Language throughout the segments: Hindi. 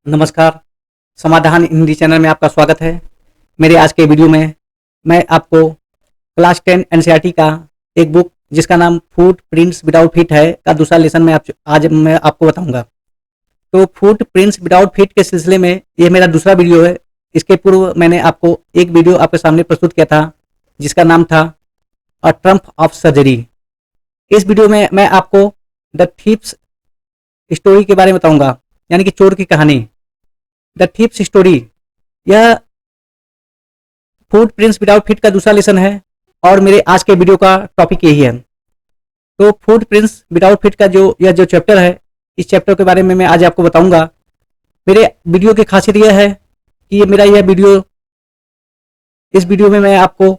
नमस्कार। समाधान हिंदी चैनल में आपका स्वागत है। मेरे आज के वीडियो में मैं आपको क्लास 10 एनसीईआरटी का एक बुक जिसका नाम फूट प्रिंट्स विदाउट फीट है का दूसरा लेसन में आज मैं आपको बताऊंगा। तो फूट प्रिंट्स विदाउट फीट के सिलसिले में ये मेरा दूसरा वीडियो है। इसके पूर्व मैंने आपको एक वीडियो आपके सामने प्रस्तुत किया था जिसका नाम था अ ट्रम्प ऑफ सर्जरी। इस वीडियो में मैं आपको द थीप्स स्टोरी के बारे में बताऊंगा, यानी कि चोर की कहानी, द थीप्स स्टोरी। यह फूट प्रिंट्स विदाउट फीट का दूसरा लेसन है और मेरे आज के वीडियो का टॉपिक यही है। तो फूट प्रिंट्स विदाउट फीट का जो चैप्टर है, इस चैप्टर के बारे में मैं आज आपको बताऊंगा। मेरे वीडियो की खासियत यह है कि इस वीडियो में मैं आपको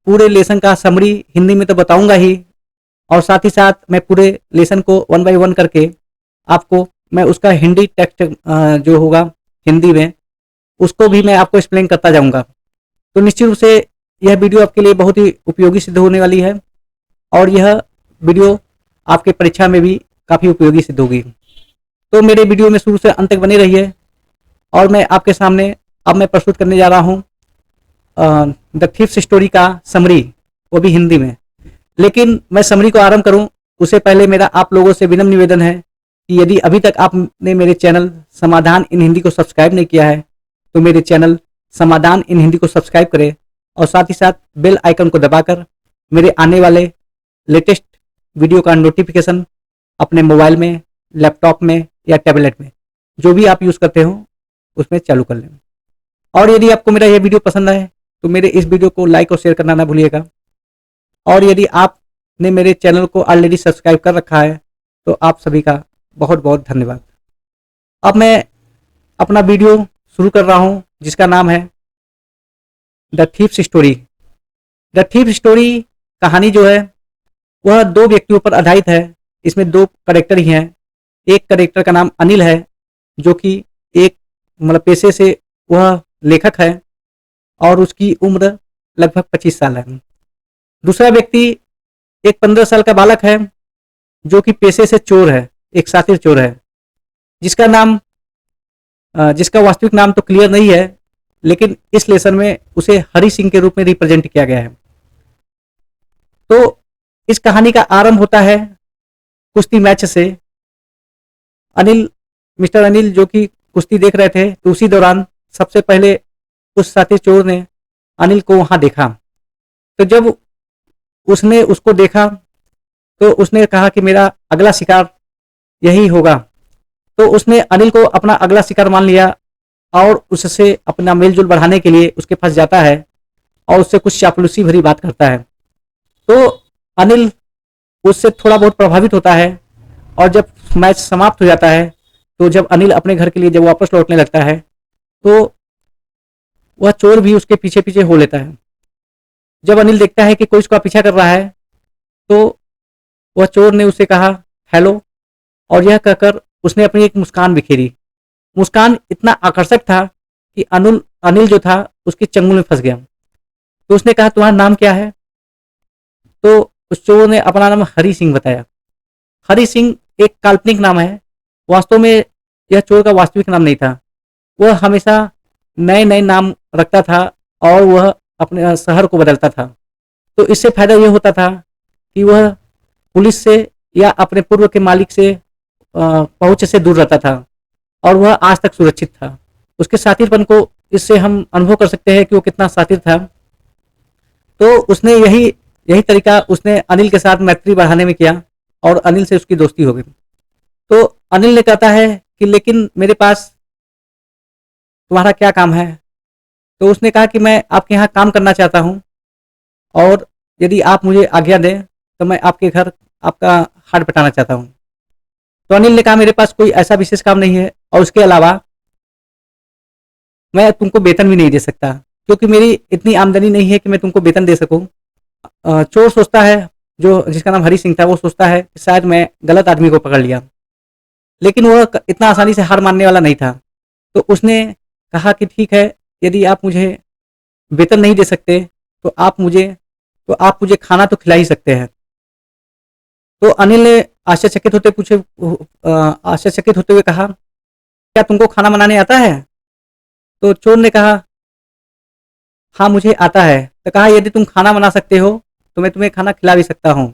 पूरे लेसन का समरी हिंदी में तो बताऊंगा ही, और साथ ही साथ मैं पूरे लेसन को वन बाय वन करके आपको मैं उसका हिंदी टेक्स्ट जो होगा हिंदी में उसको भी मैं आपको एक्सप्लेन करता जाऊंगा। तो निश्चित रूप से यह वीडियो आपके लिए बहुत ही उपयोगी सिद्ध होने वाली है और यह वीडियो आपके परीक्षा में भी काफ़ी उपयोगी सिद्ध होगी। तो मेरे वीडियो में शुरू से अंत तक बने रहिए और मैं आपके सामने अब मैं प्रस्तुत करने जा रहा हूँ द थीफ्स स्टोरी का समरी, वो भी हिंदी में। लेकिन मैं समरी को आरंभ करूँ उससे पहले मेरा आप लोगों से विनम्र निवेदन है कि यदि अभी तक आपने मेरे चैनल समाधान इन हिंदी को सब्सक्राइब नहीं किया है तो मेरे चैनल समाधान इन हिंदी को सब्सक्राइब करें और साथ ही साथ बेल आइकन को दबाकर मेरे आने वाले लेटेस्ट वीडियो का नोटिफिकेशन अपने मोबाइल में, लैपटॉप में या टैबलेट में, जो भी आप यूज़ करते हो उसमें चालू कर लें। और यदि आपको मेरा यह वीडियो पसंद आए तो मेरे इस वीडियो को लाइक और शेयर करना ना भूलिएगा। और यदि आपने मेरे चैनल को ऑलरेडी सब्सक्राइब कर रखा है तो आप सभी का बहुत बहुत धन्यवाद। अब मैं अपना वीडियो शुरू कर रहा हूं जिसका नाम है the thieves story. The thieves story कहानी जो है वह दो व्यक्तियों पर आधारित है। इसमें दो करेक्टर ही हैं। एक करेक्टर का नाम अनिल है जो कि एक मतलब पेशे से वह लेखक है और उसकी उम्र लगभग 25 साल है। दूसरा व्यक्ति एक 15 साल का बालक है जो कि पेशे से चोर है, एक शातिर चोर है, जिसका वास्तविक नाम तो क्लियर नहीं है, लेकिन इस लेसन में उसे हरि सिंह के रूप में रिप्रेजेंट किया गया है। तो इस कहानी का आरंभ होता है कुश्ती मैच से। मिस्टर अनिल जो कि कुश्ती देख रहे थे, तो उसी दौरान सबसे पहले उस शातिर चोर ने अनिल को वहां देखा। तो जब उसने उसको देखा तो उसने कहा कि मेरा अगला शिकार यही होगा। तो उसने अनिल को अपना अगला शिकार मान लिया और उससे अपना मेलजोल बढ़ाने के लिए उसके पास जाता है और उससे कुछ चापलूसी भरी बात करता है। तो अनिल उससे थोड़ा बहुत प्रभावित होता है और जब मैच समाप्त हो जाता है तो जब अनिल अपने घर के लिए जब वापस लौटने लगता है तो वह चोर भी उसके पीछे पीछे हो लेता है। जब अनिल देखता है कि कोई उसका पीछा कर रहा है तो वह चोर ने उसे कहा हेलो, और यह कहकर उसने अपनी एक मुस्कान बिखेरी। मुस्कान इतना आकर्षक था कि अनिल जो था उसकी चंगुल में फंस गया। तो उसने कहा तुम्हारा नाम क्या है? तो उस चोर ने अपना नाम हरि सिंह बताया। हरि सिंह एक काल्पनिक नाम है, वास्तव में यह चोर का वास्तविक नाम नहीं था। वह हमेशा नए नए नाम रखता था और वह अपने शहर को बदलता था। तो इससे फायदा यह होता था कि वह पुलिस से या अपने पूर्व के मालिक से पहुंच से दूर रहता था और वह आज तक सुरक्षित था। उसके साथीपन को इससे हम अनुभव कर सकते हैं कि वो कितना साथी था। तो उसने यही तरीका उसने अनिल के साथ मैत्री बढ़ाने में किया और अनिल से उसकी दोस्ती हो गई। तो अनिल ने कहता है कि लेकिन मेरे पास तुम्हारा क्या काम है? तो उसने कहा कि मैं आपके यहाँ काम करना चाहता हूँ और यदि आप मुझे आज्ञा दें तो मैं आपके घर आपका हाथ बटाना चाहता हूँ। तो अनिल ने कहा मेरे पास कोई ऐसा विशेष काम नहीं है और उसके अलावा मैं तुमको वेतन भी नहीं दे सकता क्योंकि मेरी इतनी आमदनी नहीं है कि मैं तुमको वेतन दे सकूं। चोर सोचता है, जो जिसका नाम हरि सिंह था, वो सोचता है कि शायद मैं गलत आदमी को पकड़ लिया, लेकिन वह इतना आसानी से हार मानने वाला नहीं था। तो उसने कहा कि ठीक है, यदि आप मुझे वेतन नहीं दे सकते तो आप मुझे खाना तो खिला ही सकते हैं। तो अनिल ने आश्चर्यचकित होते हुए कहा क्या तुमको खाना बनाने आता है? तो चोर ने कहा, हाँ मुझे आता है। तो कहा, यदि तुम खाना बना सकते हो तो मैं तुम्हें खाना खिला भी सकता हूँ।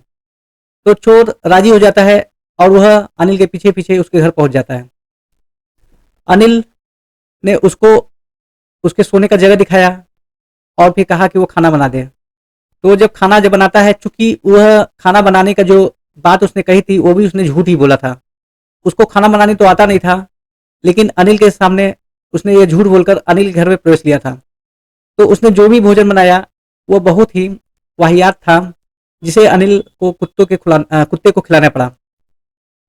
तो चोर राजी हो जाता है और वह अनिल के पीछे पीछे उसके घर पहुंच जाता है। अनिल ने उसको उसके सोने का जगह दिखाया और फिर कहा कि वो खाना बना दे। तो जब बनाता है, चूंकि वह खाना बनाने का जो बात उसने कही थी वो भी उसने झूठ ही बोला था। उसको खाना बनाने तो आता नहीं था, लेकिन अनिल के सामने उसने ये झूठ बोलकर अनिल के घर में प्रवेश लिया था। तो उसने जो भी भोजन बनाया वो बहुत ही वाहियात था, जिसे अनिल को कुत्ते को खिलाना पड़ा।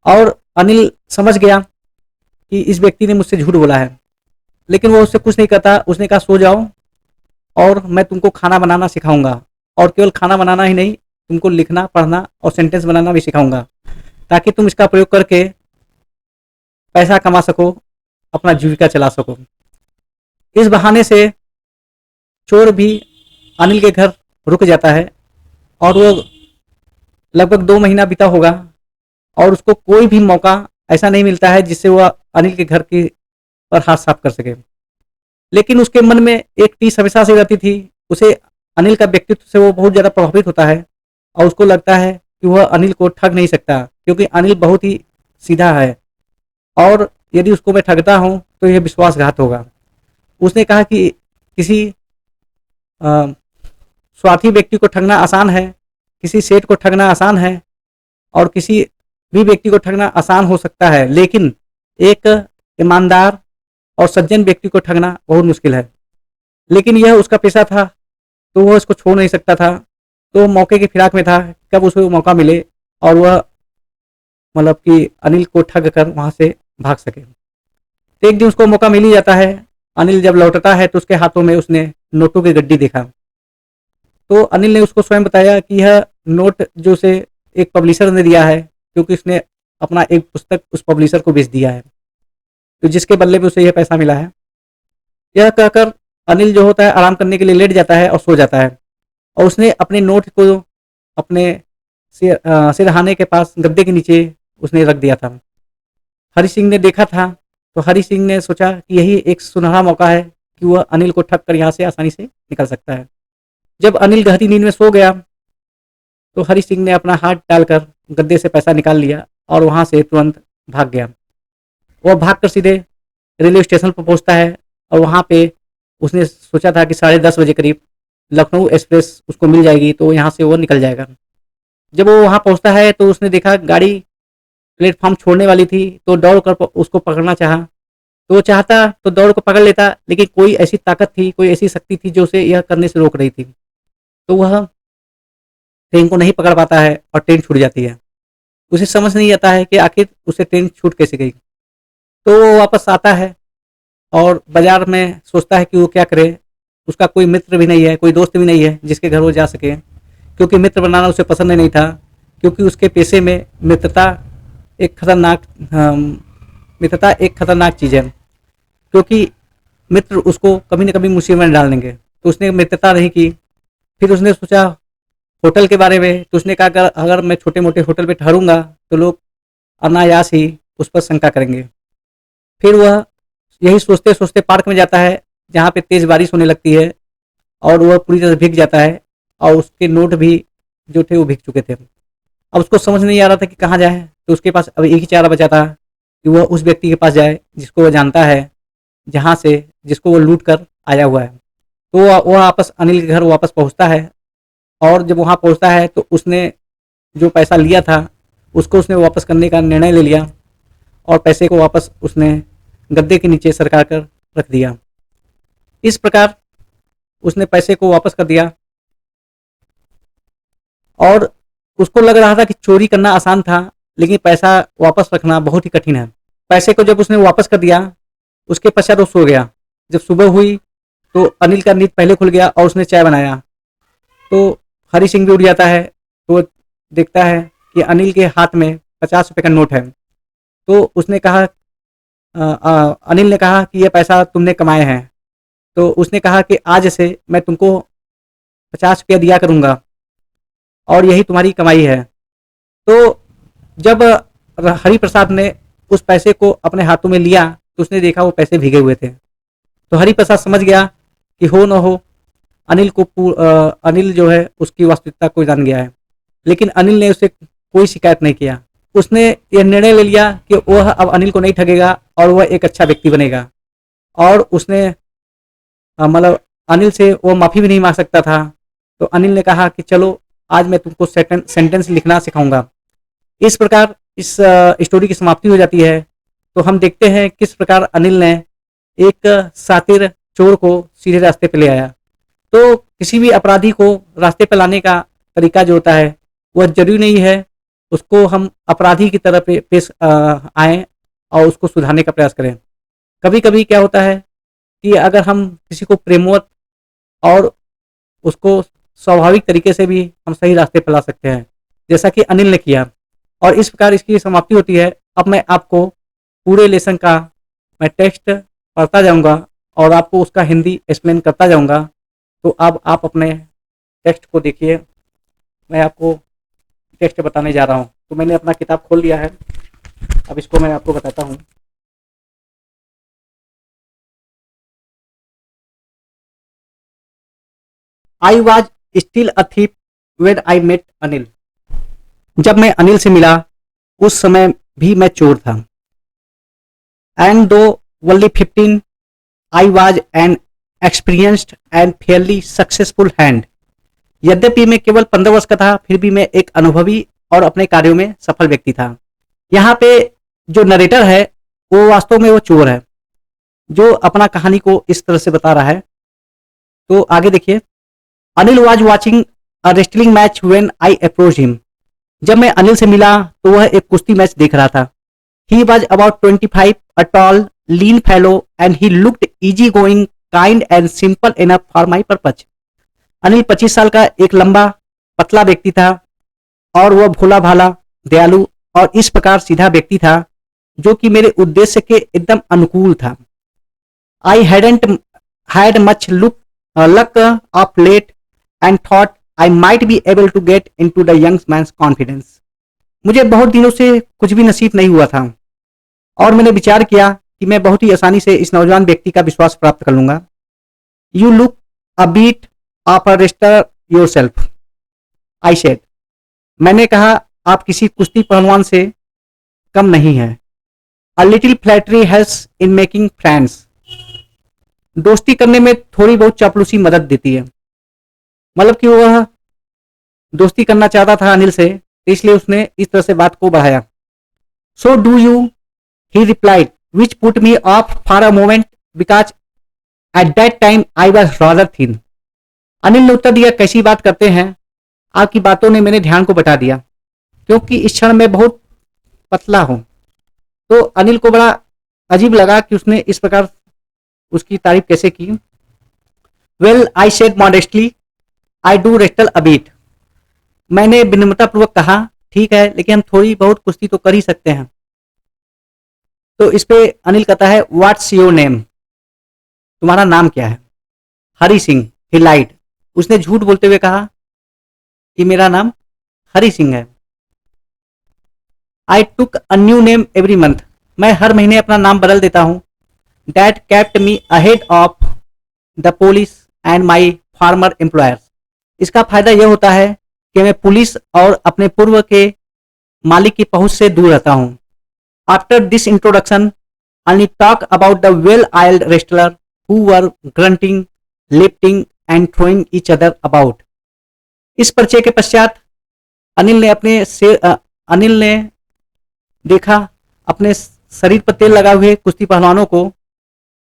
और अनिल समझ गया कि इस व्यक्ति ने मुझसे झूठ बोला है, लेकिन वो उससे कुछ नहीं कहता। उसने कहा, सो जाओ और मैं तुमको खाना बनाना सिखाऊंगा, और केवल खाना बनाना ही नहीं, तुमको लिखना पढ़ना और सेंटेंस बनाना भी सिखाऊंगा, ताकि तुम इसका प्रयोग करके पैसा कमा सको, अपना जीविका चला सको। इस बहाने से चोर भी अनिल के घर रुक जाता है और वो लगभग 2 महीना बीता होगा और उसको कोई भी मौका ऐसा नहीं मिलता है जिससे वह अनिल के घर की पर हाथ साफ कर सके। लेकिन उसके मन में एक टीस हमेशा से रहती थी। उसे अनिल का व्यक्तित्व से वो बहुत ज़्यादा प्रभावित होता है और उसको लगता है कि वह अनिल को ठग नहीं सकता, क्योंकि अनिल बहुत ही सीधा है और यदि उसको मैं ठगता हूँ तो यह विश्वासघात होगा। उसने कहा कि किसी अ, स्वार्थी व्यक्ति को ठगना आसान है, किसी सेठ को ठगना आसान है और किसी भी व्यक्ति को ठगना आसान हो सकता है, लेकिन एक ईमानदार और सज्जन व्यक्ति को ठगना बहुत मुश्किल है। लेकिन यह उसका पेशा था, तो वह इसको छोड़ नहीं सकता था। तो मौके की फिराक में था, कब उसको मौका मिले और वह मतलब कि अनिल को ठग कर वहाँ से भाग सके। तो एक दिन उसको मौका मिल ही जाता है। अनिल जब लौटता है तो उसके हाथों में उसने नोटों की गड्डी देखा। तो अनिल ने उसको स्वयं बताया कि यह नोट जो उसे एक पब्लिशर ने दिया है, क्योंकि उसने अपना एक पुस्तक उस पब्लिशर को बेच दिया है, तो जिसके बदले में उसे यह पैसा मिला है। यह कहकर अनिल जो होता है आराम करने के लिए लेट जाता है और सो जाता है, और उसने अपने नोट को अपने सिरहाने के पास गद्दे के नीचे उसने रख दिया था। हरि सिंह ने देखा था, तो हरि सिंह ने सोचा कि यही एक सुनहरा मौका है कि वह अनिल को ठग कर यहाँ से आसानी से निकल सकता है। जब अनिल गहरी नींद में सो गया तो हरि सिंह ने अपना हाथ डालकर गद्दे से पैसा निकाल लिया और वहाँ से तुरंत भाग गया। वह भागकर सीधे रेलवे स्टेशन पर पहुँचता है और वहाँ पे उसने सोचा था कि 10:30 बजे करीब लखनऊ एक्सप्रेस उसको मिल जाएगी, तो यहाँ से वो निकल जाएगा। जब वो वहाँ पहुँचता है तो उसने देखा गाड़ी प्लेटफॉर्म छोड़ने वाली थी, तो दौड़ कर उसको पकड़ना चाहा। तो वो चाहता तो दौड़ को पकड़ लेता, लेकिन कोई ऐसी ताकत थी, कोई ऐसी शक्ति थी जो उसे यह करने से रोक रही थी। तो वह ट्रेन को नहीं पकड़ पाता है और ट्रेन छूट जाती है। उसे समझ नहीं आता है कि आखिर उसे ट्रेन छूट कैसे गई। तो वो वापस आता है और बाजार में सोचता है कि वो क्या करे। उसका कोई मित्र भी नहीं है, कोई दोस्त भी नहीं है जिसके घर वो जा सके, क्योंकि मित्र बनाना उसे पसंद नहीं था, क्योंकि उसके पेशे में एक खतरनाक मित्रता एक खतरनाक चीज़ है, क्योंकि मित्र उसको कभी न कभी मुसीबत में डाल देंगे। तो उसने मित्रता नहीं की। फिर उसने सोचा होटल के बारे में, तो उसने कहा अगर अगर मैं छोटे मोटे होटल पे ठहरूंगा तो लोग अनायास ही उस पर शंका करेंगे। फिर वह यही सोचते सोचते पार्क में जाता है, जहाँ पे तेज़ बारिश होने लगती है और वह पूरी तरह भीग जाता है और उसके नोट भी जो थे वो भीग चुके थे। अब उसको समझ नहीं आ रहा था कि कहाँ जाए, तो उसके पास अब एक ही चारा बचा था कि वह उस व्यक्ति के पास जाए जिसको वह जानता है, जहाँ से जिसको वो लूट कर आया हुआ है। तो वह वापस अनिल के घर वापस पहुँचता है, और जब वहाँ पहुँचता है तो उसने जो पैसा लिया था उसको उसने वापस करने का निर्णय ले लिया और पैसे को वापस उसने गद्दे के नीचे सरका कर रख दिया। इस प्रकार उसने पैसे को वापस कर दिया और उसको लग रहा था कि चोरी करना आसान था, लेकिन पैसा वापस रखना बहुत ही कठिन है। पैसे को जब उसने वापस कर दिया उसके पश्चात वो सो गया। जब सुबह हुई तो अनिल का नींद पहले खुल गया और उसने चाय बनाया। तो हरि सिंह भी उठ जाता है, तो वो देखता है कि अनिल के हाथ में 50 रुपये का नोट है। तो उसने कहा अनिल ने कहा कि यह पैसा तुमने कमाए हैं। तो उसने कहा कि आज से मैं तुमको 50 रुपया दिया करूँगा और यही तुम्हारी कमाई है। तो जब हरि प्रसाद ने उस पैसे को अपने हाथों में लिया तो उसने देखा वो पैसे भीगे हुए थे। तो हरिप्रसाद समझ गया कि हो न हो अनिल जो है उसकी वास्तविकता को जान गया है। लेकिन अनिल ने उसे कोई शिकायत नहीं किया। उसने यह निर्णय ले लिया कि वह अब अनिल को नहीं ठगेगा और वह एक अच्छा व्यक्ति बनेगा। और उसने मतलब अनिल से वो माफ़ी भी नहीं मांग सकता था। तो अनिल ने कहा कि चलो आज मैं तुमको सेंटेंस लिखना सिखाऊंगा। इस प्रकार इस स्टोरी की समाप्ति हो जाती है। तो हम देखते हैं किस प्रकार अनिल ने एक सातिर चोर को सीधे रास्ते पे ले आया। तो किसी भी अपराधी को रास्ते पे लाने का तरीका जो होता है वह जरूरी नहीं है उसको हम अपराधी की तरह पेश आए और उसको सुधारने का प्रयास करें। कभी कभी क्या होता है कि अगर हम किसी को प्रेमवत और उसको स्वाभाविक तरीके से भी हम सही रास्ते पर ला सकते हैं, जैसा कि अनिल ने किया। और इस प्रकार इसकी समाप्ति होती है। अब मैं आपको पूरे लेसन का मैं टेक्स्ट पढ़ता जाऊंगा और आपको उसका हिंदी एक्सप्लेन करता जाऊंगा। तो अब आप अपने टेक्स्ट को देखिए। मैं आपको टेक्स्ट बताने जा रहा हूँ। तो मैंने अपना किताब खोल लिया है। अब इसको मैं आपको बताता हूँ। I was still a thief when I met Anil. जब मैं अनिल से मिला उस समय भी मैं चोर था। एंड दो only 15 I was an experienced and Fairlie successful hand. यद्यपि मैं केवल 15 वर्ष का था फिर भी मैं एक अनुभवी और अपने कार्यों में सफल व्यक्ति था। यहाँ पे जो नरेटर है वो वास्तव में वो चोर है जो अपना कहानी को इस तरह से बता रहा है। तो आगे देखिए। Anil was watching a wrestling match when I approach him. जब मैं अनिल से मिला तो वह एक कुश्ती मैच देख रहा था। He was about 25, a tall lean fellow and he looked easy going, kind and simple enough for my purpose. Anil 25 साल का एक लंबा पतला व्यक्ति था और वह भोला भाला, दयालु और इस प्रकार सीधा व्यक्ति था जो कि मेरे उद्देश्य के एकदम अनुकूल था। I hadn't had much luck of late and thought I might be able to get into the young man's confidence. मुझे बहुत दिनों से कुछ भी नसीब नहीं हुआ था और मैंने विचार किया कि मैं बहुत ही आसानी से इस नौजवान व्यक्ति का विश्वास प्राप्त कर लूंगा। You look a bit of a wrestler yourself, I said. मैंने कहा आप किसी कुश्ती पहलवान से कम नहीं है। A little flattery helps in making friends. दोस्ती करने में थोड़ी बहुत चापलूसी मदद देती है। मतलब कि वह दोस्ती करना चाहता था अनिल से, इसलिए उसने इस तरह से बात को बढ़ाया। So do you, he replied, which put me of for a moment because at that time I was rather thin. Anil ने उत्तर दिया, कैसी बात करते हैं, आपकी बातों ने मेरे ध्यान को बटा दिया क्योंकि इस क्षण में बहुत पतला हूं। तो अनिल को बड़ा अजीब लगा कि उसने इस प्रकार उसकी तारीफ कैसे की। Well I said modestly, I do wrestle a bit. मैंने विनम्रतापूर्वक कहा, ठीक है लेकिन हम थोड़ी बहुत कुश्ती तो कर ही सकते हैं। तो इस पे अनिल कहता है, व्हाट्स योर नेम, तुम्हारा नाम क्या है। हरि सिंह, ही लाइड। उसने झूठ बोलते हुए कहा कि मेरा नाम हरि सिंह है। I took a new name every month. मैं हर महीने अपना नाम बदल देता हूं। That kept me ahead of the police and my former employers. इसका फायदा यह होता है कि मैं पुलिस और अपने पूर्व के मालिक की पहुंच से दूर रहता हूं। After this introduction I talk about the well oiled wrestler who were grunting, lifting and throwing each other about. इस परिचय के पश्चात अनिल ने देखा अपने शरीर पर तेल लगा हुए कुश्ती पहलवानों को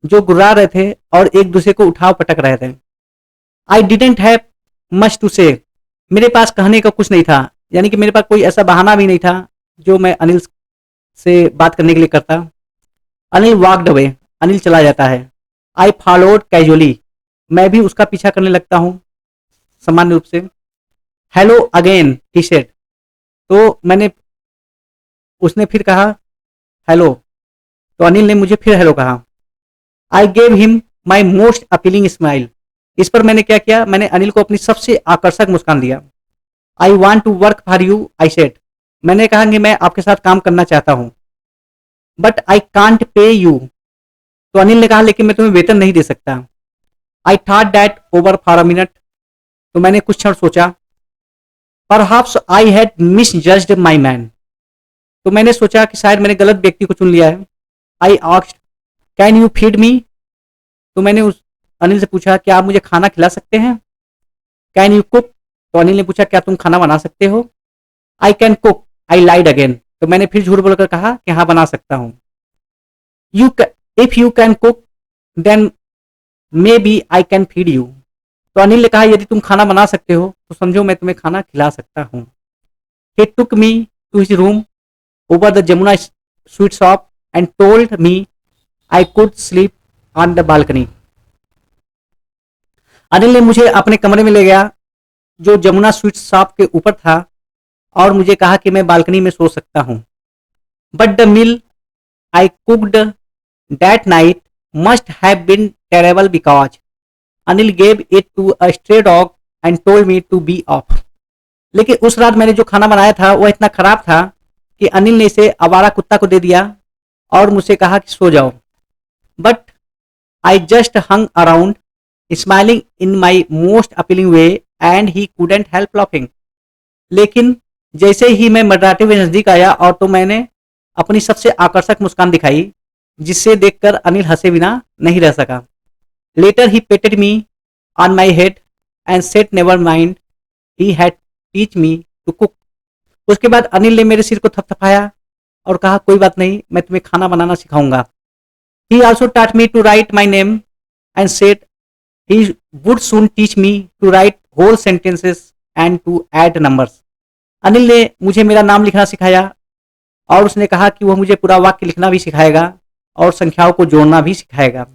जो गुर्रा रहे थे और एक दूसरे को उठाव पटक रहे थे। I didn't have much to say. मेरे पास कहने का कुछ नहीं था, यानी कि मेरे पास कोई ऐसा बहाना भी नहीं था जो मैं अनिल से बात करने के लिए करता। Anil walked away. अनिल चला जाता है। I followed casually. मैं भी उसका पीछा करने लगता हूँ सामान्य रूप से। Hello again, he said. तो उसने फिर कहा हेलो। तो अनिल ने मुझे फिर हेलो कहा। I gave him my most appealing smile. इस पर मैंने क्या किया, मैंने अनिल को अपनी सबसे आकर्षक मुस्कान दिया। I want to work for you, I said. मैंने कहा कि मैं आपके साथ काम करना चाहता हूं। But I can't pay you, तो अनिल ने कहा लेकिन मैं तुम्हें वेतन नहीं दे सकता। I thought that over for a minute, तो मैंने कुछ क्षण सोचा। Perhaps I had misjudged my man, तो मैंने सोचा कि शायद मैंने गलत व्यक्ति को चुन लिया है। I asked can you feed me, तो मैंने उस अनिल से पूछा क्या आप मुझे खाना खिला सकते हैं। कैन यू कुक, तो अनिल ने पूछा क्या तुम खाना बना सकते हो। I can cook, I lied again, तो मैंने फिर झूठ बोलकर कहा कि हाँ बना सकता हूँ। You if you can cook then maybe I can feed you, तो अनिल ने कहा यदि तुम खाना बना सकते हो तो समझो मैं तुम्हें खाना खिला सकता हूँ। He took me to his room over the Jamuna sweet shop and told me I could sleep on the balcony. Anil ने मुझे अपने कमरे में ले गया जो जमुना स्वीट शॉप के ऊपर था और मुझे कहा कि मैं बालकनी में सो सकता हूँ। But the meal I cooked that night must have been terrible because Anil gave it to a stray dog and told me to be off. लेकिन उस रात मैंने जो खाना बनाया था वह इतना खराब था कि अनिल ने इसे आवारा कुत्ता को दे दिया और मुझसे कहा कि सो जाओ। But I just hung around smiling in my most appealing way and he couldn't help laughing. लेकिन जैसे ही मैं मडराते हुए नजदीक आया और तो मैंने अपनी सबसे आकर्षक मुस्कान दिखाई जिससे देखकर अनिल हंसे बिना नहीं रह सका। Later he patted me on my head and said never mind he had teach me to cook. उसके बाद अनिल ने मेरे सिर को थपथपाया और कहा कोई बात नहीं मैं तुम्हें खाना बनाना सिखाऊंगा। He also taught me to write my name and said he would soon teach me to write whole sentences and to add numbers। Anil ने मुझे मेरा नाम लिखना सिखाया और उसने कहा कि वह मुझे पूरा वाक्य लिखना भी सिखाएगा और संख्याओं को जोड़ना भी सिखाएगा।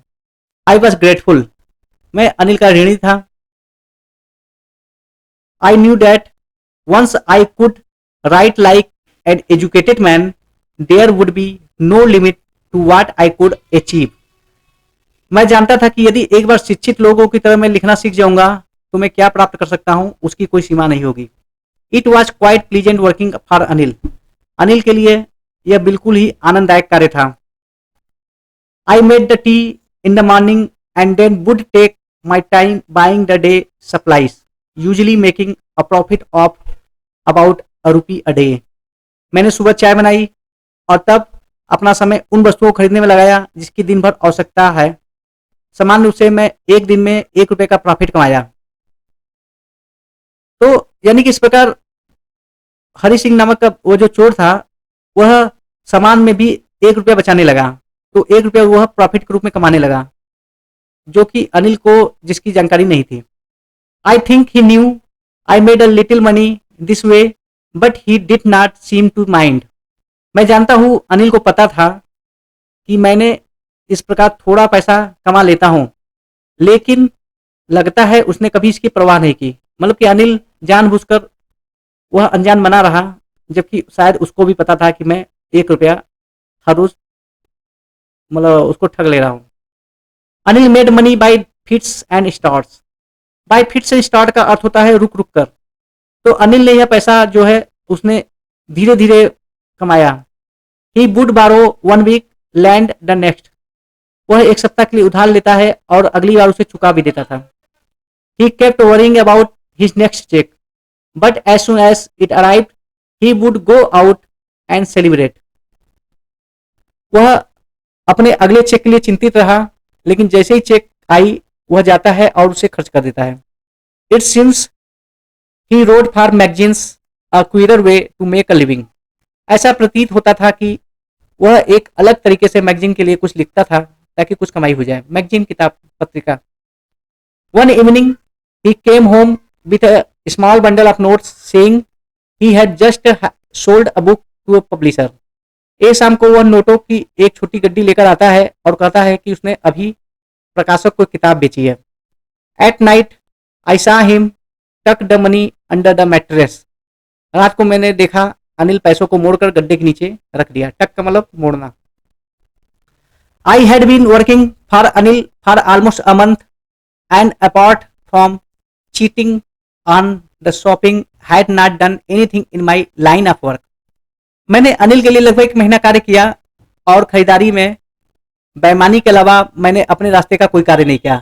आई वॉज ग्रेटफुल, मैं अनिल का ऋणी था। I knew that once I could write like an educated man there would be no limit to what I could achieve. मैं जानता था कि यदि एक बार शिक्षित लोगों की तरह मैं लिखना सीख जाऊंगा तो मैं क्या प्राप्त कर सकता हूं उसकी कोई सीमा नहीं होगी। It was quite pleasant working for Anil. Anil के लिए यह बिल्कुल ही आनंददायक कार्य था। I made the tea in the morning and then would take my time buying the day supplies usually making a profit of about ₹1 day. मैंने सुबह चाय बनाई और तब अपना समय उन वस्तुओं को खरीदने में लगाया जिसकी दिन भर आवश्यकता है। समान रूप से मैं एक दिन में ₹1 का प्रॉफिट कमाया। तो यानी कि इस प्रकार हरि सिंह नामक का वो जो चोर था वह सामान में भी ₹1 बचाने लगा, तो ₹1 वह प्रॉफिट के रूप में कमाने लगा जो कि अनिल को जिसकी जानकारी नहीं थी। I think he knew I made a little money this way but he did not seem to mind. मैं जानता हूं अनिल को पता था कि मैंने इस प्रकार थोड़ा पैसा कमा लेता हूं, लेकिन लगता है उसने कभी इसकी परवाह नहीं की। मतलब कि अनिल जानबूझकर वह अनजान बना रहा जबकि शायद उसको भी पता था कि मैं ₹1 हर रोज मतलब उसको ठग ले रहा हूं। Anil made money by fits and starts. Bye fits and start का अर्थ होता है रुक रुक कर। तो अनिल ने यह पैसा जो है उसने धीरे धीरे कमाया। ही वुड बारो 1 वीक लैंड द नेक्स्ट। वह 1 सप्ताह के लिए उधार लेता है और अगली बार उसे चुका भी देता था। He kept worrying about his next cheque but as soon as it arrived he would go out and celebrate. वह अपने अगले चेक के लिए चिंतित रहा, लेकिन जैसे ही चेक आई वह जाता है और उसे खर्च कर देता है। It seems he wrote for magazines a queer way to make a living. ऐसा प्रतीत होता था कि वह एक अलग तरीके से मैगजीन के लिए कुछ लिखता था ताकि कुछ कमाई हो जाए। मैगजीन किताब पत्रिका। One evening he came home with a small bundle of notes saying he had just sold a book to a publisher. एक शाम को वह नोटों की एक छोटी गड्डी लेकर आता है और कहता है कि उसने अभी प्रकाशक को किताब बेची है। एट नाइट आई सा हिम टक the money under the mattress. रात को मैंने देखा अनिल पैसों को मोड़कर गड्ढे के नीचे रख दिया। टक का मतलब मोड़ना। I had been working for Anil for almost a month and apart from cheating on the shopping had not done anything in my line of work. मैंने अनिल के लिए लगभग 1 महीना कार्य किया और खरीदारी में बेईमानी के अलावा मैंने अपने रास्ते का कोई कार्य नहीं किया।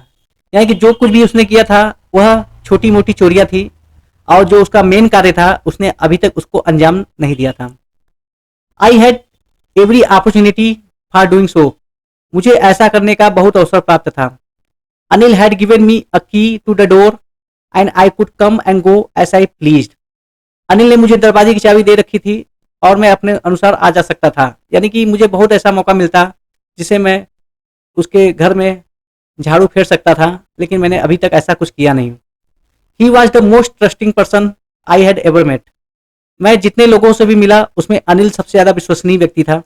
यानी कि जो कुछ भी उसने किया था वह छोटी मोटी चोरियां थी, और जो उसका मेन कार्य था उसने अभी तक उसको अंजाम नहीं दिया था। I had every opportunity for doing so. मुझे ऐसा करने का बहुत अवसर प्राप्त था। Anil had given me a key to the door and I could come and go as I pleased. Anil ने मुझे दरवाजे की चाबी दे रखी थी और मैं अपने अनुसार आ जा सकता था। यानी कि मुझे बहुत ऐसा मौका मिलता जिसे मैं उसके घर में झाड़ू फेर सकता था, लेकिन मैंने अभी तक ऐसा कुछ किया नहीं। He was the most trusting person I had ever met. मैं जितने लोगों से भी मिला उसमें अनिल सबसे ज्यादा विश्वसनीय व्यक्ति था।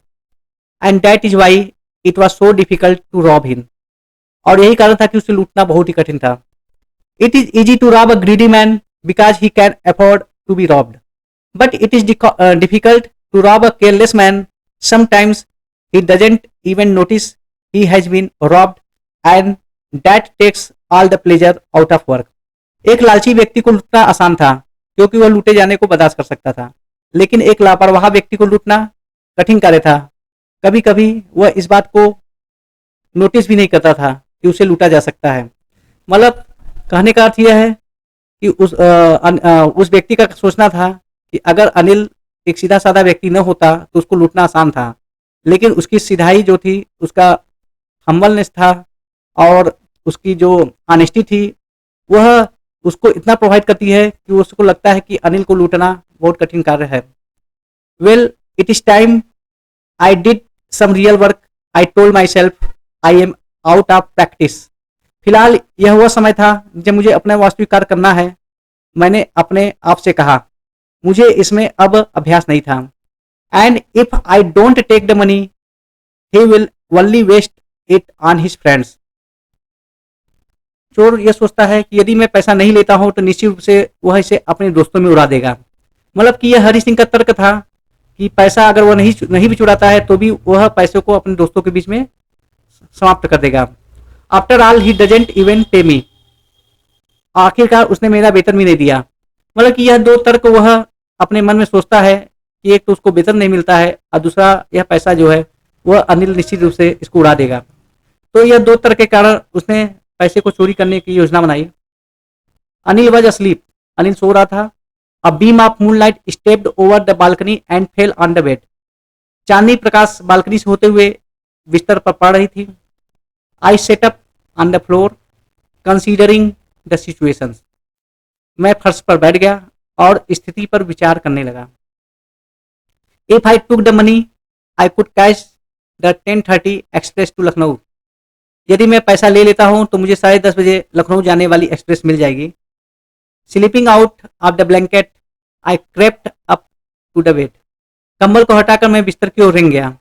And that is why it was so difficult to rob him. और यही कारण था कि उसे लूटना बहुत ही कठिन था। It is easy to rob a greedy man because he can afford to be robbed, but it is difficult to rob a careless man. Sometimes he doesn't even notice he has been robbed and that takes all the pleasure out of work। एक लालची व्यक्ति को लूटना आसान था क्योंकि वह लूटे जाने को बर्दाश्त कर सकता था, लेकिन एक लापरवाह व्यक्ति को लूटना कठिन कार्य था। कभी कभी वह इस बात को नोटिस भी नहीं करता था कि उसे लूटा जा सकता है। मतलब कहने का अर्थ यह है कि उस व्यक्ति का सोचना था कि अगर अनिल एक सीधा साधा व्यक्ति न होता तो उसको लूटना आसान था, लेकिन उसकी सीधाई जो थी, उसका हम्बलनेस था और उसकी जो ऑनेस्टी थी, वह उसको इतना प्रोवाइड करती है कि उसको लगता है कि अनिल को लूटना बहुत कठिन कार्य है। Well it is time I did some real work. I told myself I am out of practice. फिलहाल यह वह समय था जब मुझे अपना वास्तविक कार्य करना है। मैंने अपने आप से कहा मुझे इसमें अब अभ्यास नहीं था। And if I don't take the money, he will only waste it on his friends। चोर यह सोचता है कि यदि मैं पैसा नहीं लेता हूं तो निश्चित रूप से वह इसे अपने दोस्तों में उड़ा देगा। मतलब कि यह हरि सिंह का तर्क था कि पैसा अगर वह नहीं भी चुराता है तो भी वह पैसे को अपने दोस्तों के बीच में समाप्त कर देगा। After all he doesn't even पे मी। आखिरकार उसने मेरा वेतन भी नहीं दिया। मतलब कि यह दो तर्क वह अपने मन में सोचता है कि एक तो उसको वेतन नहीं मिलता है और दूसरा यह पैसा जो है वह अनिल निश्चित रूप से इसको उड़ा देगा। तो यह दो तरह के कारण उसने पैसे को चोरी करने की योजना बनाई। Anil was asleep. अनिल सो रहा था। A beam of moonlight stepped over the balcony and fell on the bed. चांदनी प्रकाश बालकनी से होते हुए बिस्तर पर पड़ रही थी। I sat up on the floor considering the situations. मैं फर्श पर बैठ गया और स्थिति पर विचार करने लगा। If I took the money, I could catch the 10:30 express to Lucknow. यदि मैं पैसा ले लेता हूं तो मुझे 10:30 बजे लखनऊ जाने वाली एक्सप्रेस मिल जाएगी। Sleeping out of the blanket I crept up to the bed. कंबल को हटाकर मैं बिस्तर की ओर रेंग गया।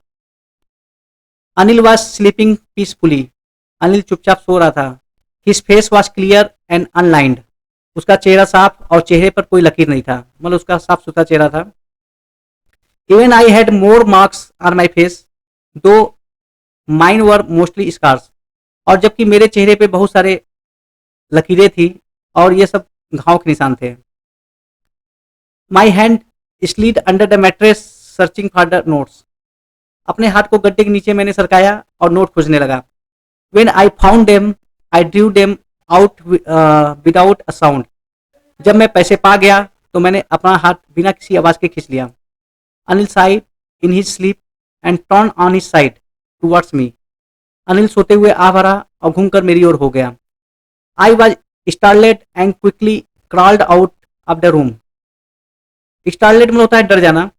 Anil was sleeping peacefully. Anil चुपचाप सो रहा था। His face was clear and unlined. उसका चेहरा साफ और चेहरे पर कोई लकीर नहीं था। मतलब उसका साफ सुथरा चेहरा था। Even I had more marks on my face, though mine were mostly scars। और जबकि मेरे चेहरे पे बहुत सारे लकीरें थी और ये सब घाव के निशान थे। My hand slid under the mattress searching for the notes। अपने हाथ को गद्दे के नीचे मैंने सरकाया और नोट खोजने लगा। When I found them, I drew them out without a sound। जब मैं पैसे पा गया तो मैंने अपना हाथ बिना किसी आवाज के खींच लिया। Anil sighed in his sleep and turned on his side towards me। Anil सोते हुए आ भरा और घूमकर मेरी ओर हो गया। I was startled and quickly crawled out of the room। Startled मतलब होता है डर जाना।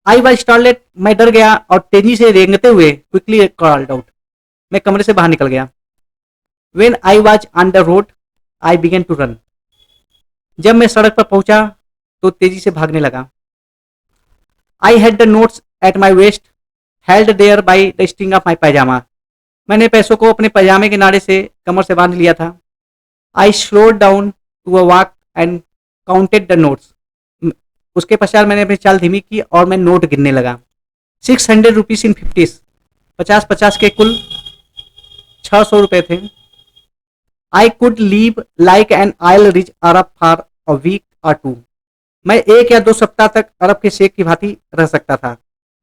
I was startled, मैं डर गया और तेजी से रेंगते हुए quickly crawled out, मैं कमरे से बाहर निकल गया। When I was on the road, I began to run। जब मैं सड़क पर पहुंचा तो तेजी से भागने लगा। I had the notes at my waist, held there by the string of my pajama। मैंने पैसों को अपने पैजामे के नाड़े से कमर से बांध लिया था। I slowed down to a walk and counted the notes। उसके पश्चात मैंने अपनी चाल धीमी की और मैं नोट गिनने लगा। 600 रुपीज इन 50। 50-50 के कुल 600 रुपए थे। I could live like an oil rich Arab for a week or two। मैं 1 या 2 सप्ताह तक अरब के शेख की भांति रह सकता था।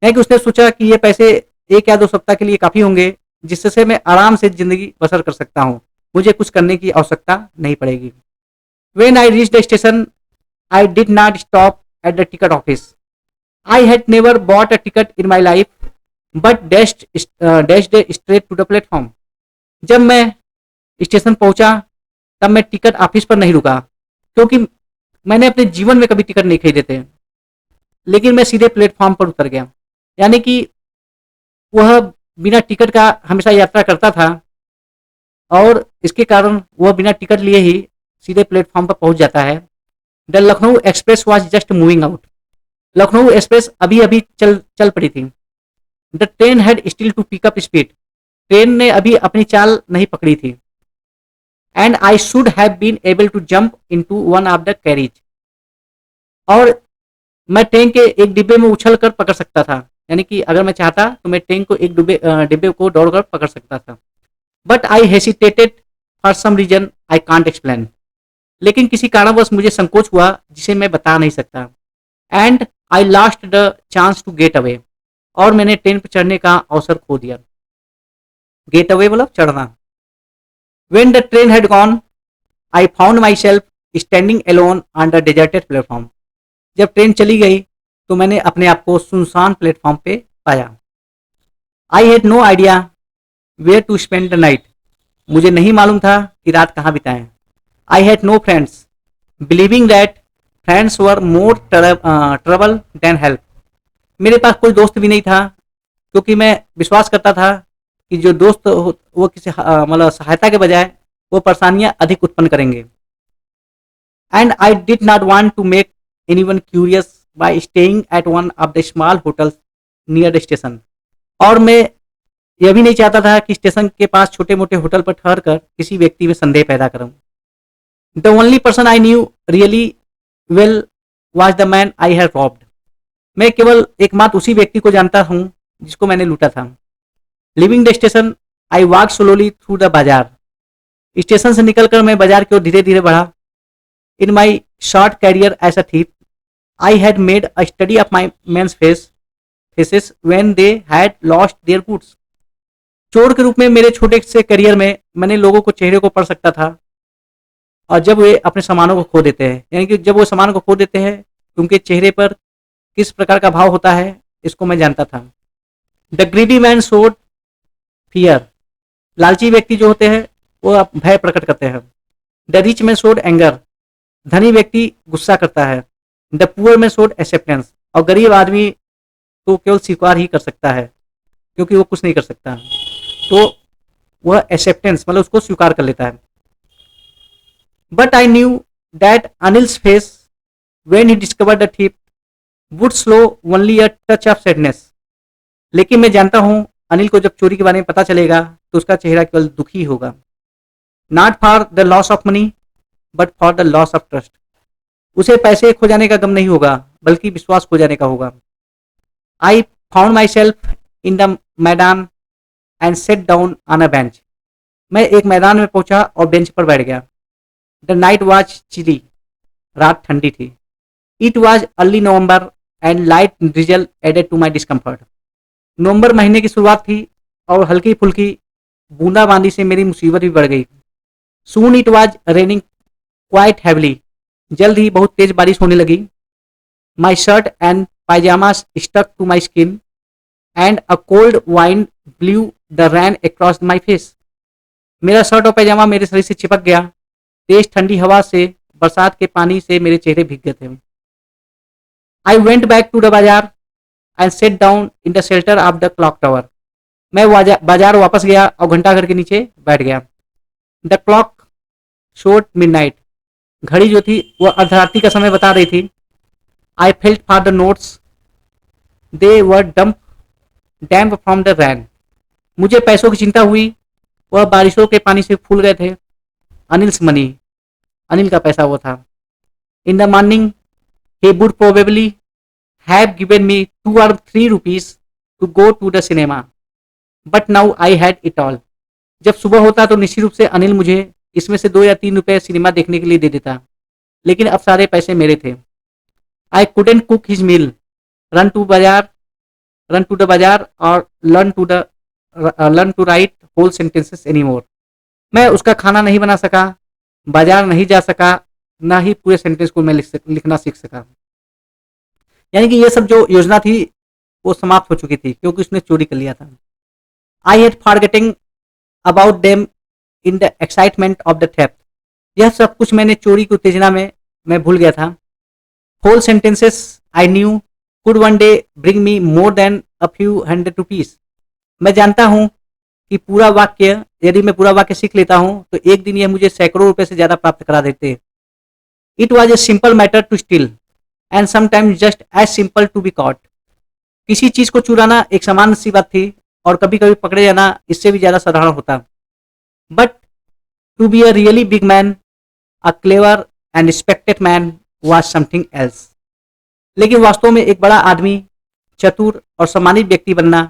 नहीं कि उसने सोचा कि ये पैसे 1 या 2 सप्ताह के लिए काफ़ी होंगे, जिससे मैं आराम से ज़िंदगी बसर कर सकता हूँ। मुझे कुछ करने की आवश्यकता नहीं पड़ेगी। When I reached the station, I did not stop at the ticket office. I had never bought a ticket in my life, but dashed straight to the platform. जब मैं स्टेशन पहुंचा, तब मैं टिकट ऑफिस पर नहीं रुका, क्योंकि मैंने अपने जीवन में कभी टिकट नहीं खरीदे थे। लेकिन मैं सीधे प्लेटफॉर्म पर उतर गया। यानी कि वह बिना टिकट का हमेशा यात्रा करता था, और इसके कारण वह बिना टिकट लिए ही सीधे प्लेटफॉर्म पर पहुंच जाता है। The Lucknow express was just moving out. Lucknow express अभी अभी चल पड़ी थी। The train had still to pick up speed. Train ने अभी अपनी चाल नहीं पकड़ी थी। And I should have been able to jump into one of the carriage. और मैं ट्रेन के एक डिब्बे में उछल कर पकड़ सकता था। यानी कि अगर मैं चाहता तो मैं ट्रेन को एक डिब्बे को दौड़कर पकड़ सकता था। But I hesitated for some reason I can't explain. लेकिन किसी कारणवश मुझे संकोच हुआ जिसे मैं बता नहीं सकता। And I lost the chance to get away. और मैंने ट्रेन पर चढ़ने का अवसर खो दिया। गेट अवे मतलब चढ़ना। When the train had gone, I found myself standing alone on the deserted platform. जब ट्रेन चली गई तो मैंने अपने आप को सुनसान प्लेटफॉर्म पे पाया। I had no idea where to spend the night. मुझे नहीं मालूम था कि रात कहाँ बिताएं। I had no friends, believing that friends were more trouble than help. मेरे पास कोई दोस्त भी नहीं था, क्योंकि मैं विश्वास करता था कि जो दोस्त वो किसी मतलब सहायता के बजाय वो परेशानियां अधिक उत्पन्न करेंगे। And I did not want to make anyone curious by staying at one of the small hotels near the station. और मैं यह भी नहीं चाहता था कि स्टेशन के पास छोटे मोटे होटल पर ठहर कर किसी व्यक्ति में संदेह पैदा करूं। The only person I knew really well was the man I had robbed. मैं केवल एकमात्र उसी व्यक्ति को जानता हूं जिसको मैंने लूटा था। Leaving the station, I walk slowly through the bazaar. Station से निकलकर मैं बाजार की ओर धीरे धीरे बढ़ा। In my short career as a thief, I had made a study of my men's faces when they had lost their goods. चोर के रूप में मेरे छोटे से करियर में मैंने लोगों को चेहरे को पढ़ सकता था, और जब वे अपने सामानों को खो देते हैं, यानी कि जब वो सामान को खो देते हैं तो उनके चेहरे पर किस प्रकार का भाव होता है, इसको मैं जानता था। The greedy man showed fear. लालची व्यक्ति जो होते हैं वो भय प्रकट करते हैं। The rich man showed anger. धनी व्यक्ति गुस्सा करता है। The poor man showed acceptance. और गरीब आदमी तो केवल स्वीकार ही कर सकता है, क्योंकि वो कुछ नहीं कर सकता, तो वह एक्सेप्टेंस मतलब उसको स्वीकार कर लेता है। But I knew that Anil's face when he discovered the thief would slow only a touch of sadness. लेकिन मैं जानता हूं अनिल को जब चोरी के बारे में पता चलेगा तो उसका चेहरा केवल दुखी होगा। Not for the loss of money but for the loss of trust. उसे पैसे खो जाने का गम नहीं होगा, बल्कि विश्वास खो जाने का होगा। I found myself in the maidan and sat down on a bench. मैं एक मैदान में पहुंचा और बेंच पर बैठ गया। The night was chilly. रात ठंडी थी। It was early November and light drizzle added to my discomfort. नवंबर महीने की शुरुआत थी और हल्की फुल्की बूंदाबांदी से मेरी मुसीबत भी बढ़ गई। Soon it was raining quite heavily. जल्द ही बहुत तेज बारिश होने लगी। My shirt and pyjamas stuck to my skin and a cold wind blew the rain across my face. मेरा शर्ट और पैजामा मेरे शरीर से चिपक गया। तेज ठंडी हवा से बरसात के पानी से मेरे चेहरे भीग गए थे। I went back to the bazaar and sat down in the shelter of the clock tower. मैं बाजार वापस गया और घंटाघर के नीचे बैठ गया। The clock showed midnight. घड़ी जो थी वह अर्धरात्रि का समय बता रही थी। I felt for the notes, they were damp from the rain. मुझे पैसों की चिंता हुई, वह बारिशों के पानी से फूल गए थे। अनिल्स मनी, अनिल का पैसा वो था। इन the morning he would probably have given me 2 or 3 rupees to go to the cinema, but now I had it all. जब सुबह होता तो निश्चित रूप से अनिल मुझे इसमें से 2 या 3 रुपए सिनेमा देखने के लिए दे देता, लेकिन अब सारे पैसे मेरे थे। I couldn't cook his meal, run to bazaar run to the bazaar और learn to write whole sentences any more. मैं उसका खाना नहीं बना सका, बाजार नहीं जा सका, ना ही पूरे सेंटेंस को मैं लिखना सीख सका। यानी कि ये सब जो योजना थी वो समाप्त हो चुकी थी क्योंकि उसने चोरी कर लिया था। I had forgetting about them in the excitement of the theft. यह सब कुछ मैंने चोरी की उत्तेजना में मैं भूल गया था। Whole sentences I knew could one day bring me more than a few hundred rupees. मैं जानता हूं कि पूरा वाक्य, यदि मैं पूरा वाक्य सीख लेता हूं तो एक दिन यह मुझे सैकड़ों रुपए से ज्यादा प्राप्त करा देते। It was a simple matter to steal and sometimes just as simple to be caught. किसी चीज को चुराना एक सामान्य सी बात थी और कभी कभी पकड़े जाना इससे भी ज्यादा साधारण होता। But to be a really big man, a clever and respected man was something else. लेकिन वास्तव में एक बड़ा आदमी, चतुर और सम्मानित व्यक्ति बनना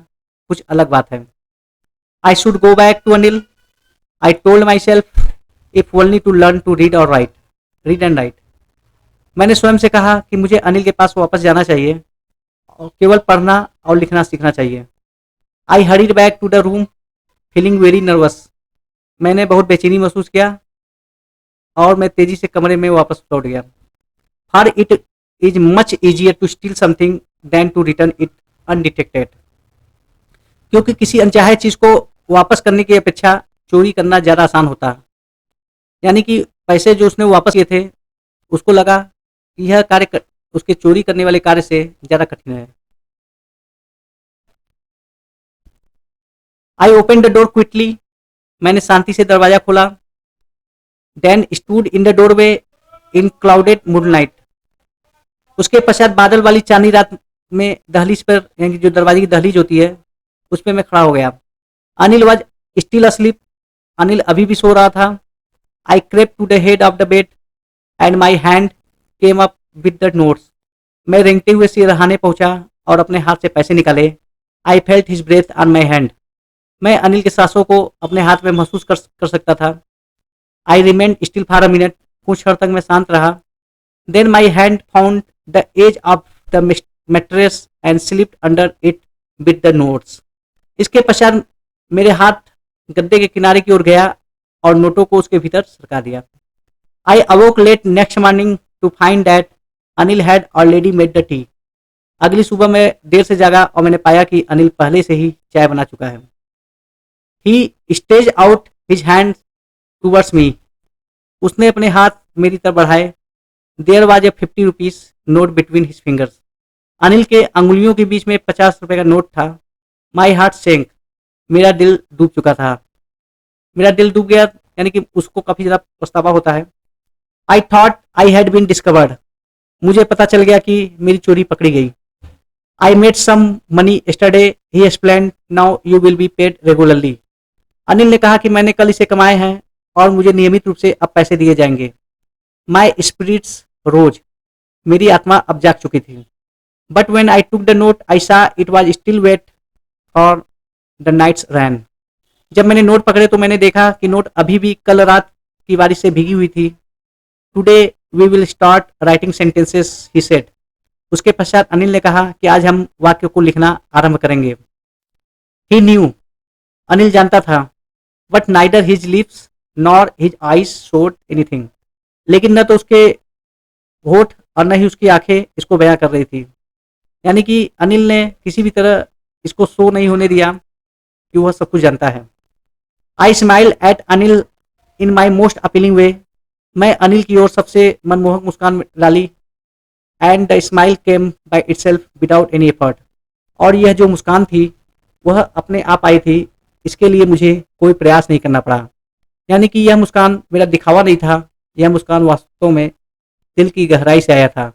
कुछ अलग बात है। I should go back to Anil, I told myself, if only to learn to read and write. मैंने स्वयं से कहा कि मुझे अनिल के पास वापस जाना चाहिए और केवल पढ़ना और लिखना सीखना चाहिए। I hurried back to the room feeling very nervous. मैंने बहुत बेचैनी महसूस किया और मैं तेजी से कमरे में वापस लौट गया। For it is much easier to steal something than to return it undetected. क्योंकि किसी अनचाहे चीज को वापस करने की अपेक्षा चोरी करना ज्यादा आसान होता। यानी कि पैसे जो उसने वापस किए थे उसको लगा कि यह उसके चोरी करने वाले कार्य से ज्यादा कठिन है। I open the door quickly. मैंने शांति से दरवाजा खोला। Then stood in the doorway in clouded moonlight. उसके पश्चात बादल वाली चांदनी रात में दहलीज पर, यानी जो दरवाजे की दहलीज होती है उस पर मैं खड़ा हो गया। Anil was still asleep. Anil अभी भी सो रहा था। I crept to the head of the bed and my hand came up with the notes. मैं रेंगते हुए सिरहाने पहुंचा और अपने हाथ से पैसे निकाले। I felt his breath on my hand. मैं अनिल के सांसों को अपने हाथ में महसूस कर सकता था। I remain still for a minute. कुछ क्षण तक मैं शांत रहा। Then my hand found the edge of the mattress and slipped under it with the notes. इसके पश्चात मेरे हाथ गद्दे के किनारे की ओर गया और नोटों को उसके भीतर सरका दिया। I awoke late next morning to find that Anil had already made the tea. अगली सुबह मैं देर से जागा और मैंने पाया कि अनिल पहले से ही चाय बना चुका है। He stretched out his hand towards me. उसने अपने हाथ मेरी तरफ बढ़ाए। There was a 50 rupees note between his fingers. Anil के अंगुलियों के बीच में 50 रुपए का नोट था। माई हार्ट सेंक। मेरा दिल डूब चुका था। मेरा दिल डूब गया, यानी कि उसको काफी ज्यादा पछतावा होता है। I thought I had been discovered. मुझे पता चल गया कि मेरी चोरी पकड़ी गई। I made some money yesterday, he explained, now you will be paid regularly. Anil ने कहा कि मैंने कल इसे कमाए हैं और मुझे नियमित रूप से अब पैसे दिए जाएंगे। My spirits rose. मेरी आत्मा अब जाग चुकी थी। But when I took the note I saw it was still wet for the night's rain. जब मैंने नोट पकड़े तो मैंने देखा कि नोट अभी भी कल रात की बारिश से भीगी हुई थी। Today we will start writing sentences, he said. उसके पश्चात अनिल ने कहा कि आज हम वाक्य को लिखना आरंभ करेंगे। ही न्यू। अनिल जानता था। But neither his lips nor his eyes showed anything. लेकिन न तो उसके होठ और न ही उसकी आंखें इसको बयां कर रही थी। यानी कि अनिल ने किसी भी तरह इसको शो नहीं होने दिया कि वह सब कुछ जानता है। I smile at Anil in my most appealing way. मैं अनिल की ओर सबसे मनमोहक मुस्कान डाली। And the smile came by itself without any effort. और यह जो मुस्कान थी वह अपने आप आई थी। इसके लिए मुझे कोई प्रयास नहीं करना पड़ा। यानी कि यह मुस्कान मेरा दिखावा नहीं था। यह मुस्कान वास्तव में दिल की गहराई से आया था,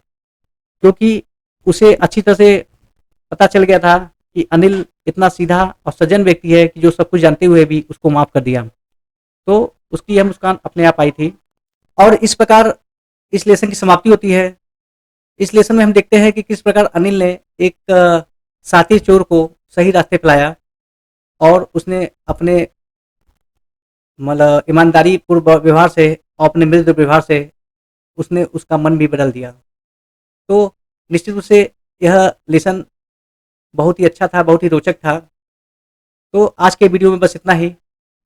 क्योंकि उसे अच्छी तरह से पता चल गया था कि अनिल इतना सीधा और सज्जन व्यक्ति है कि जो सब कुछ जानते हुए भी उसको माफ कर दिया। तो उसकी यह मुस्कान अपने आप आई थी। और इस प्रकार इस लेसन की समाप्ति होती है। इस लेसन में हम देखते हैं कि किस प्रकार अनिल ने एक साथी चोर को सही रास्ते पे लाया और उसने अपने मतलब ईमानदारी पूर्ण व्यवहार से और अपने मृदु व्यवहार से उसने उसका मन भी बदल दिया। तो निश्चित रूप से यह लेसन बहुत ही अच्छा था, बहुत ही रोचक था। तो आज के वीडियो में बस इतना ही।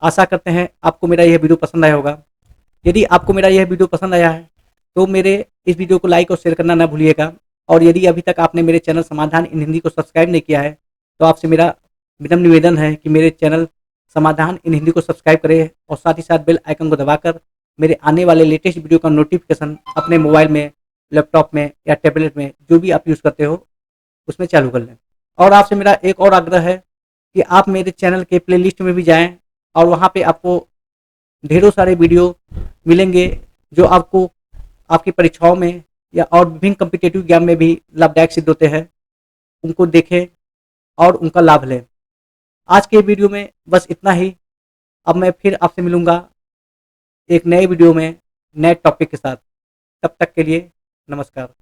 आशा करते हैं आपको मेरा यह वीडियो पसंद आया होगा। यदि आपको मेरा यह वीडियो पसंद आया है तो मेरे इस वीडियो को लाइक और शेयर करना ना भूलिएगा। और यदि अभी तक आपने मेरे चैनल समाधान इन हिंदी को सब्सक्राइब नहीं किया है तो आपसे मेरा विनम्र निवेदन है कि मेरे चैनल समाधान इन हिंदी को सब्सक्राइब करें और साथ ही साथ बेल आइकन को दबाकर मेरे आने वाले लेटेस्ट वीडियो का नोटिफिकेशन अपने मोबाइल में, लैपटॉप में या टैबलेट में जो भी आप यूज़ करते हो उसमें चालू कर लें। और आपसे मेरा एक और आग्रह है कि आप मेरे चैनल के प्लेलिस्ट में भी जाएं और वहाँ पे आपको ढेरों सारे वीडियो मिलेंगे जो आपको आपकी परीक्षाओं में या और विभिन्न कॉम्पिटिटिव एग्जाम में भी लाभदायक सिद्ध होते हैं। उनको देखें और उनका लाभ लें। आज के वीडियो में बस इतना ही। अब मैं फिर आपसे मिलूँगा एक नए वीडियो में नए टॉपिक के साथ। तब तक के लिए नमस्कार।